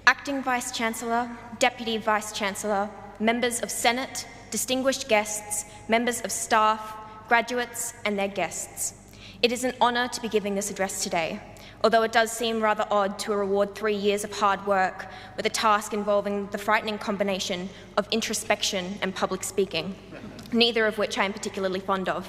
Acting Vice-Chancellor, Deputy Vice-Chancellor, members of Senate, distinguished guests, members of staff, graduates, and their guests. It is an honour to be giving this address today, although it does seem rather odd to reward 3 years of hard work with a task involving the frightening combination of introspection and public speaking, neither of which I am particularly fond of.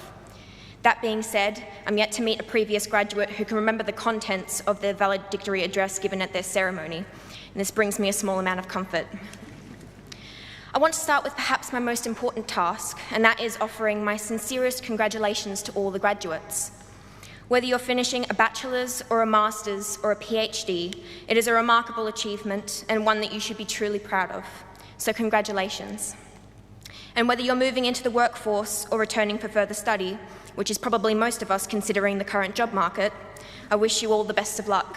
That being said, I'm yet to meet a previous graduate who can remember the contents of their valedictory address given at their ceremony, and this brings me a small amount of comfort. I want to start with perhaps my most important task, and that is offering my sincerest congratulations to all the graduates. Whether you're finishing a bachelor's or a master's or a PhD, it is a remarkable achievement and one that you should be truly proud of. So congratulations. And whether you're moving into the workforce or returning for further study, which is probably most of us considering the current job market, I wish you all the best of luck.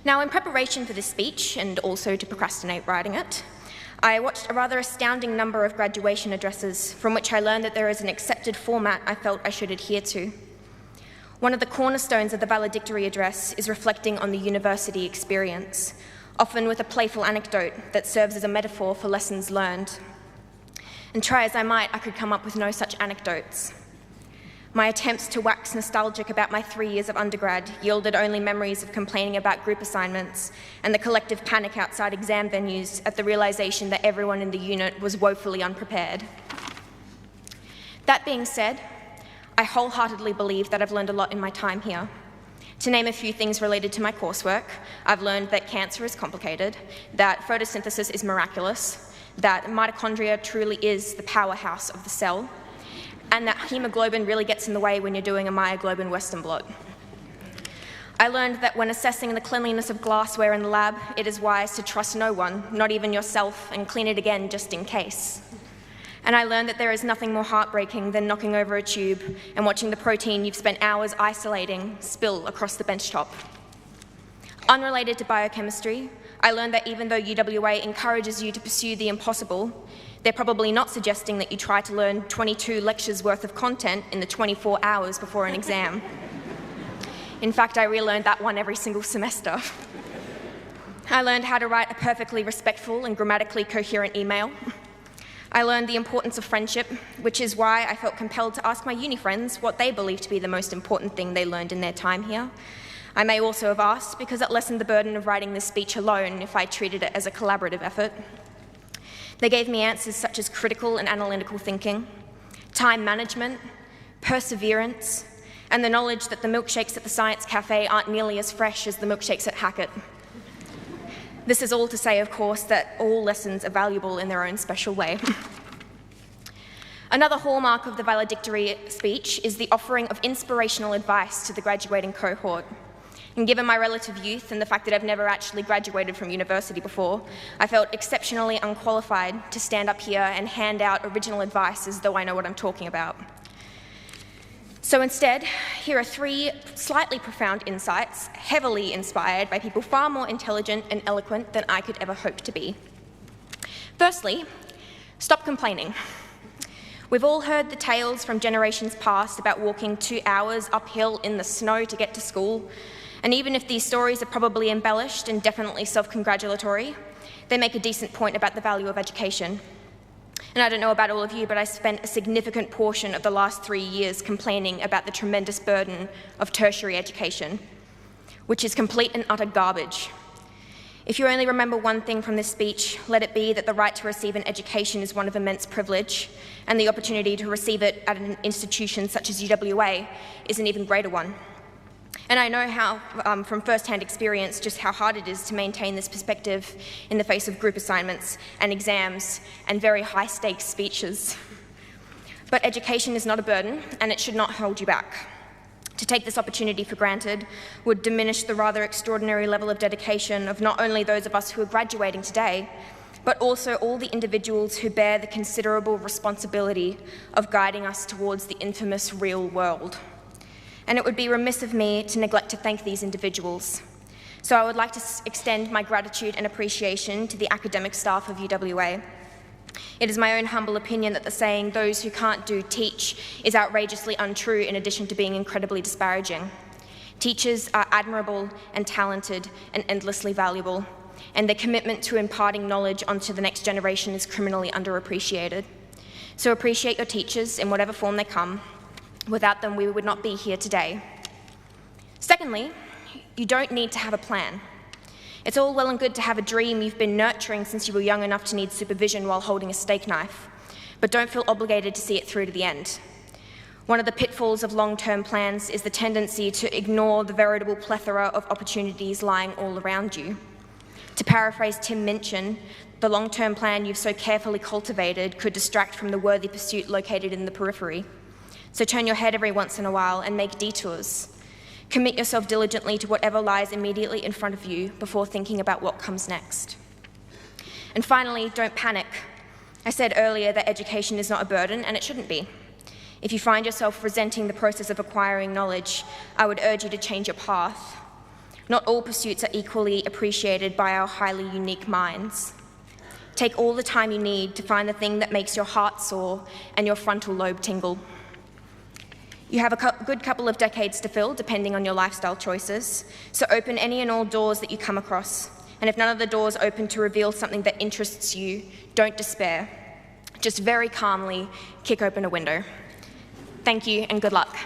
Now, in preparation for this speech, and also to procrastinate writing it, I watched a rather astounding number of graduation addresses from which I learned that there is an accepted format I felt I should adhere to. One of the cornerstones of the valedictory address is reflecting on the university experience, often with a playful anecdote that serves as a metaphor for lessons learned. And try as I might, I could come up with no such anecdotes. My attempts to wax nostalgic about my 3 years of undergrad yielded only memories of complaining about group assignments and the collective panic outside exam venues at the realization that everyone in the unit was woefully unprepared. That being said, I wholeheartedly believe that I've learned a lot in my time here. To name a few things related to my coursework, I've learned that cancer is complicated, that photosynthesis is miraculous, that mitochondria truly is the powerhouse of the cell, and that hemoglobin really gets in the way when you're doing a myoglobin Western blot. I learned that when assessing the cleanliness of glassware in the lab, it is wise to trust no one, not even yourself, and clean it again just in case. And I learned that there is nothing more heartbreaking than knocking over a tube and watching the protein you've spent hours isolating spill across the benchtop. Unrelated to biochemistry, I learned that even though UWA encourages you to pursue the impossible, they're probably not suggesting that you try to learn 22 lectures worth of content in the 24 hours before an exam. In fact, I relearned that one every single semester. I learned how to write a perfectly respectful and grammatically coherent email. I learned the importance of friendship, which is why I felt compelled to ask my uni friends what they believed to be the most important thing they learned in their time here. I may also have asked because it lessened the burden of writing this speech alone if I treated it as a collaborative effort. They gave me answers such as critical and analytical thinking, time management, perseverance, and the knowledge that the milkshakes at the Science Cafe aren't nearly as fresh as the milkshakes at Hackett. This is all to say, of course, that all lessons are valuable in their own special way. Another hallmark of the valedictory speech is the offering of inspirational advice to the graduating cohort. And given my relative youth and the fact that I've never actually graduated from university before, I felt exceptionally unqualified to stand up here and hand out original advice as though I know what I'm talking about. So instead, here are 3 slightly profound insights, heavily inspired by people far more intelligent and eloquent than I could ever hope to be. Firstly, stop complaining. We've all heard the tales from generations past about walking 2 hours uphill in the snow to get to school, and even if these stories are probably embellished and definitely self-congratulatory, they make a decent point about the value of education. And I don't know about all of you, but I spent a significant portion of the last 3 years complaining about the tremendous burden of tertiary education, which is complete and utter garbage. If you only remember one thing from this speech, let it be that the right to receive an education is one of immense privilege, and the opportunity to receive it at an institution such as UWA is an even greater one. And I know how, from first-hand experience, just how hard it is to maintain this perspective in the face of group assignments and exams and very high-stakes speeches. But education is not a burden, and it should not hold you back. To take this opportunity for granted would diminish the rather extraordinary level of dedication of not only those of us who are graduating today, but also all the individuals who bear the considerable responsibility of guiding us towards the infamous real world. And it would be remiss of me to neglect to thank these individuals. So I would like to extend my gratitude and appreciation to the academic staff of UWA. It is my own humble opinion that the saying, "those who can't do teach," is outrageously untrue in addition to being incredibly disparaging. Teachers are admirable and talented and endlessly valuable, and their commitment to imparting knowledge onto the next generation is criminally underappreciated. So appreciate your teachers in whatever form they come. Without them, we would not be here today. Secondly, you don't need to have a plan. It's all well and good to have a dream you've been nurturing since you were young enough to need supervision while holding a steak knife, but don't feel obligated to see it through to the end. One of the pitfalls of long-term plans is the tendency to ignore the veritable plethora of opportunities lying all around you. To paraphrase Tim Minchin, the long-term plan you've so carefully cultivated could distract from the worthy pursuit located in the periphery. So turn your head every once in a while and make detours. Commit yourself diligently to whatever lies immediately in front of you before thinking about what comes next. And finally, don't panic. I said earlier that education is not a burden, and it shouldn't be. If you find yourself resenting the process of acquiring knowledge, I would urge you to change your path. Not all pursuits are equally appreciated by our highly unique minds. Take all the time you need to find the thing that makes your heart soar and your frontal lobe tingle. You have a good couple of decades to fill, depending on your lifestyle choices, so open any and all doors that you come across. And if none of the doors open to reveal something that interests you, don't despair. Just very calmly kick open a window. Thank you and good luck.